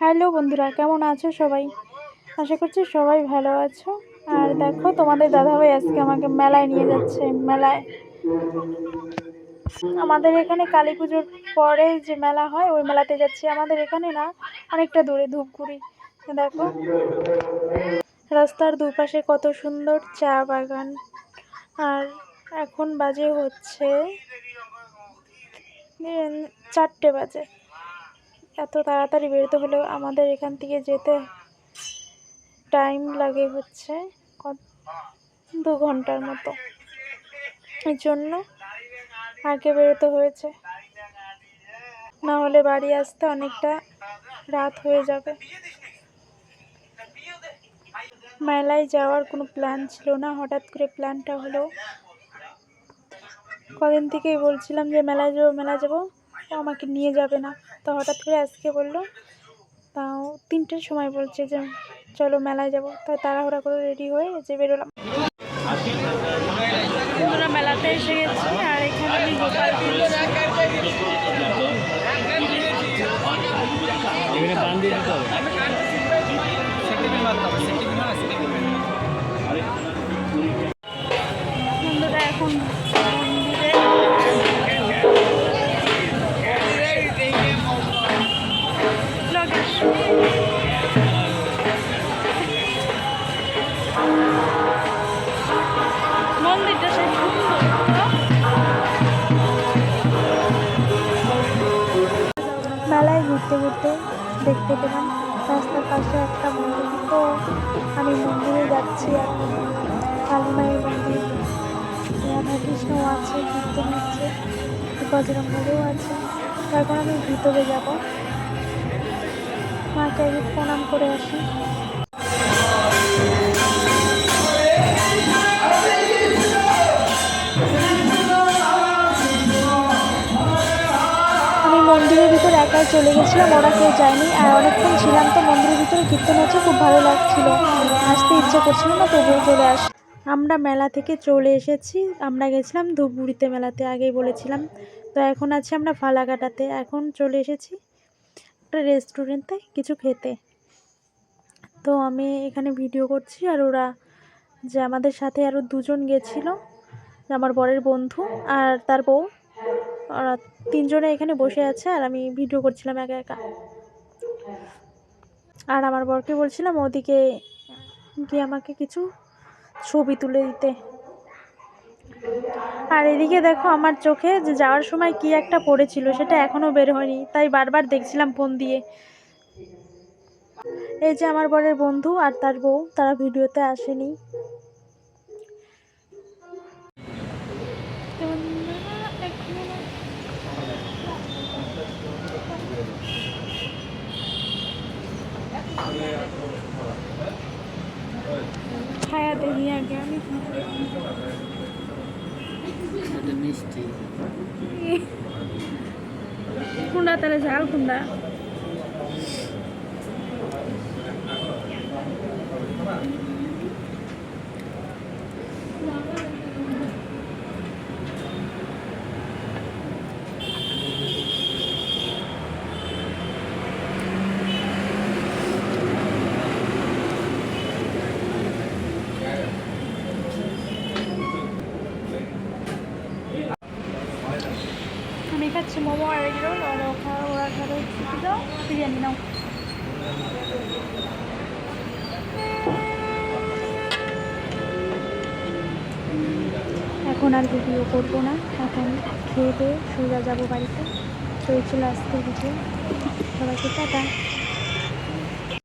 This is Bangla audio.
হ্যালো বন্ধুরা, কেমন আছো সবাই? আশা করছি সবাই ভালো আছো। আর দেখো, তোমাদের দাদাভাই আজকে আমাকে মেলায় নিয়ে যাচ্ছে। মেলায় আমাদের এখানে কালী পুজোর পরে যে মেলা হয় ওই মেলাতে যাচ্ছি। আমাদের এখানে না, অনেকটা দূরে, ধূপগুড়ি। দেখো রাস্তার দুপাশে কত সুন্দর চা বাগান। আর এখন বাজে হচ্ছে 4টে বাজে। এত তাড়াতাড়ি বেরোতে হলেও আমাদের এখান থেকে যেতে টাইম লাগে হচ্ছে 2 ঘন্টার মতো। এই জন্য আগে বেরোতে হয়েছে, না হলে বাড়ি আসতে অনেকটা রাত হয়ে যাবে। মেলায় যাওয়ার কোনো প্ল্যান ছিল না, হঠাৎ করে প্ল্যানটা হলো। কদিন থেকেই বলছিলাম যে মেলায় যাবো, আমাকে নিয়ে যাবে না। তো হঠাৎ করে আজকে বললো, তাও 3টের সময় বলছে যে চলো মেলায় যাবো। তাই তাড়াহুড়া করে রেডি হয়ে যে বেরোলাম। আমরা মেলাতে এসে গেছি। আর এখানে আমি গোপাল বন্ধুরা এখন মন্দিরটা সেই মেলায় ঘুরতে ঘুরতে দেখতে পেলাম রাস্তার পাশে একটা মন্দির। তো আমি মন্দিরে যাচ্ছি। এখন কালী মায়ের মন্দির, রাধা কৃষ্ণও আছে, কীর্তন হচ্ছে, বজরঙ্গলিও আছে। তো এখন আমি ভিতরে যাব, মাকে আগে প্রণাম করে আসি। মন্দিরের ভিতরে একাই চলে গেছিলাম, ওরা কেউ যায়নি। আর অনেকক্ষণ ছিলাম, তো মন্দিরের ভিতরে কীর্তন হচ্ছে, খুব ভালো লাগছিল। আসতে ইচ্ছে করছিল না, তবুও চলে আসি। আমরা মেলা থেকে চলে এসেছি। আমরা গেছিলাম ধূপগুড়িতে মেলাতে, আগেই বলেছিলাম। তো এখন আছি আমরা ফালাকাটাতে। এখন চলে এসেছি একটা রেস্টুরেন্টে কিছু খেতে। তো আমি এখানে ভিডিও করছি, আর ওরা যে আমাদের সাথে আরও 2জন গেছিলো, আমার বরের বন্ধু আর তার বউ, ওরা 3জনে এখানে বসে আছে। আর আমি ভিডিও করছিলাম একা একা। আর আমার বরকে বলছিলাম ওদিকে গিয়ে আমাকে কিছু ছবি তুলে দিতে। আর এদিকে দেখো, আমার চোখে যে যাওয়ার সময় কি একটা পড়েছিল, সেটা এখনো বের হয়নি, তাই বারবার দেখছিলাম ফোন দিয়ে। এই যে আমার বরের বন্ধু আর তার বউ, তারা ভিডিওতে আসেনি। খায়া দেখি আগে আমি কোনটা তাহলে ঝাল কোনটা। আমি খাচ্ছি মোমো আর এগ রোল, আর ওরা খাবে দাও বিরিয়ানি নাও। এখন আর ভিডিও করবো না, এখন খেয়ে দিয়ে সোজা যাবো বাড়িতে। তো এই ছিল আজকের ভিডিও। সবাইকে টাটা।